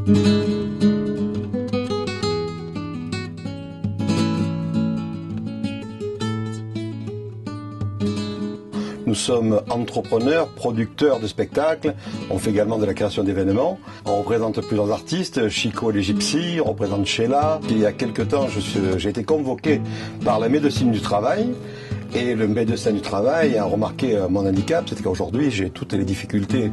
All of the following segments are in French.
Nous sommes entrepreneurs, producteurs de spectacles, on fait également de la création d'événements. On représente plusieurs artistes, Chico et les Gypsies, on représente Sheila. Il y a quelque temps, j'ai été convoqué par la médecine du travail. Et le médecin du travail a remarqué mon handicap, c'est qu'aujourd'hui j'ai toutes les difficultés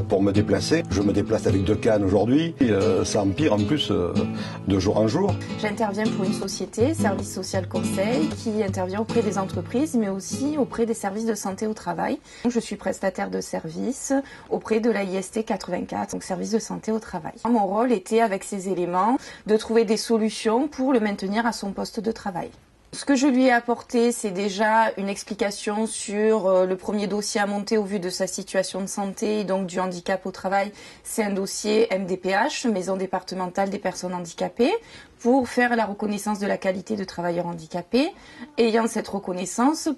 pour me déplacer. Je me déplace avec 2 cannes aujourd'hui, ça empire en plus de jour en jour. J'interviens pour une société, Service Social Conseil, qui intervient auprès des entreprises, mais aussi auprès des services de santé au travail. Je suis prestataire de service auprès de la IST 84, donc service de santé au travail. Mon rôle était, avec ces éléments, de trouver des solutions pour le maintenir à son poste de travail. Ce que je lui ai apporté, c'est déjà une explication sur le premier dossier à monter au vu de sa situation de santé et donc du handicap au travail. C'est un dossier MDPH, Maison départementale des personnes handicapées, pour faire la reconnaissance de la qualité de travailleur handicapé. Ayant cette reconnaissance,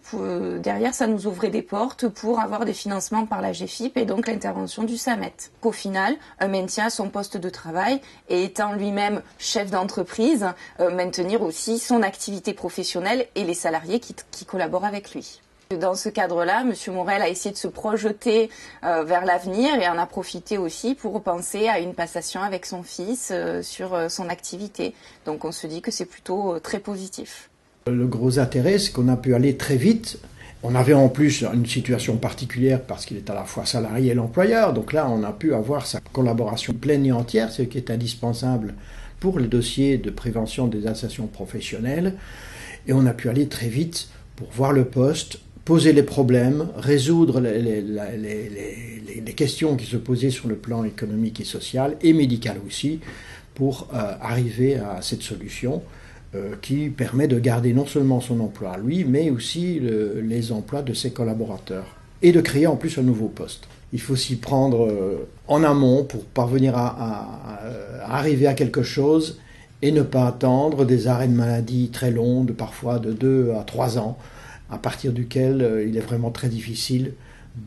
derrière, ça nous ouvrait des portes pour avoir des financements par la GFIP et donc l'intervention du SAMET. Au final, un maintien à son poste de travail et étant lui-même chef d'entreprise, maintenir aussi son activité professionnelle et les salariés qui collaborent avec lui. Dans ce cadre-là, M. Morel a essayé de se projeter vers l'avenir et en a profité aussi pour penser à une passation avec son fils sur son activité. Donc on se dit que c'est plutôt très positif. Le gros intérêt, c'est qu'on a pu aller très vite. On avait en plus une situation particulière parce qu'il est à la fois salarié et l'employeur. Donc là, on a pu avoir sa collaboration pleine et entière, ce qui est indispensable pour les dossiers de prévention des insertions professionnelles. Et on a pu aller très vite pour voir le poste, poser les problèmes, résoudre les questions qui se posaient sur le plan économique et social et médical aussi, pour arriver à cette solution qui permet de garder non seulement son emploi à lui, mais aussi les emplois de ses collaborateurs et de créer en plus un nouveau poste. Il faut s'y prendre en amont pour parvenir à arriver à quelque chose et ne pas attendre des arrêts de maladie très longs, parfois de 2 à 3 ans, à partir duquel il est vraiment très difficile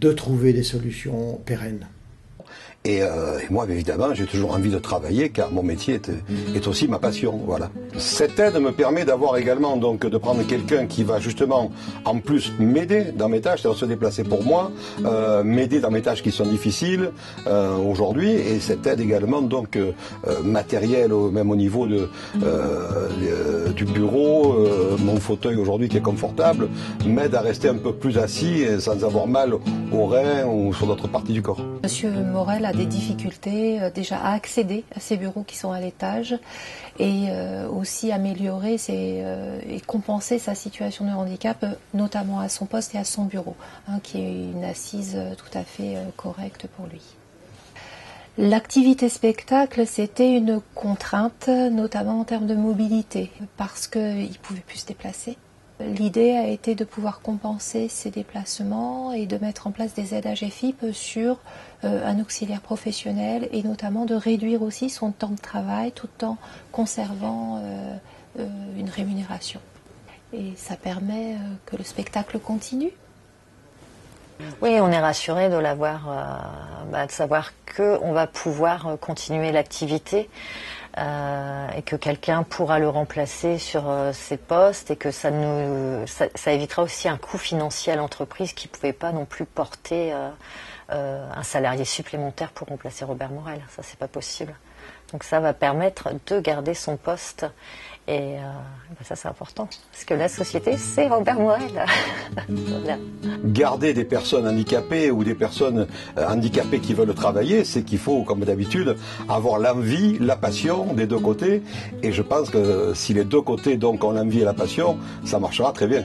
de trouver des solutions pérennes. Et moi, évidemment, j'ai toujours envie de travailler car mon métier est aussi ma passion. Voilà. Cette aide me permet d'avoir également donc de prendre quelqu'un qui va justement en plus m'aider dans mes tâches, c'est-à-dire se déplacer pour moi, m'aider dans mes tâches qui sont difficiles aujourd'hui. Et cette aide également donc matérielle, même au niveau du bureau, mon fauteuil aujourd'hui qui est confortable, m'aide à rester un peu plus assis sans avoir mal aux reins ou sur d'autres parties du corps. Monsieur Morel a des difficultés déjà à accéder à ces bureaux qui sont à l'étage et aussi améliorer et compenser sa situation de handicap, notamment à son poste et à son bureau, qui est une assise tout à fait correcte pour lui. L'activité spectacle, c'était une contrainte, notamment en termes de mobilité, parce qu'il ne pouvait plus se déplacer. L'idée a été de pouvoir compenser ces déplacements et de mettre en place des aides AGFIP sur un auxiliaire professionnel et notamment de réduire aussi son temps de travail tout en conservant une rémunération. Et ça permet que le spectacle continue. Oui, on est rassuré de de savoir qu'on va pouvoir continuer l'activité. Et que quelqu'un pourra le remplacer sur ses postes et que ça évitera aussi un coût financier à l'entreprise qui ne pouvait pas non plus porter un salarié supplémentaire pour remplacer Robert Morel. Ça, c'est pas possible. Donc ça va permettre de garder son poste et ça, c'est important parce que la société, c'est Robert Morel. Voilà. Garder des personnes handicapées ou des personnes handicapées qui veulent travailler, c'est qu'il faut, comme d'habitude, avoir l'envie, la passion des 2 côtés. Et je pense que si les 2 côtés donc ont l'envie et la passion, ça marchera très bien.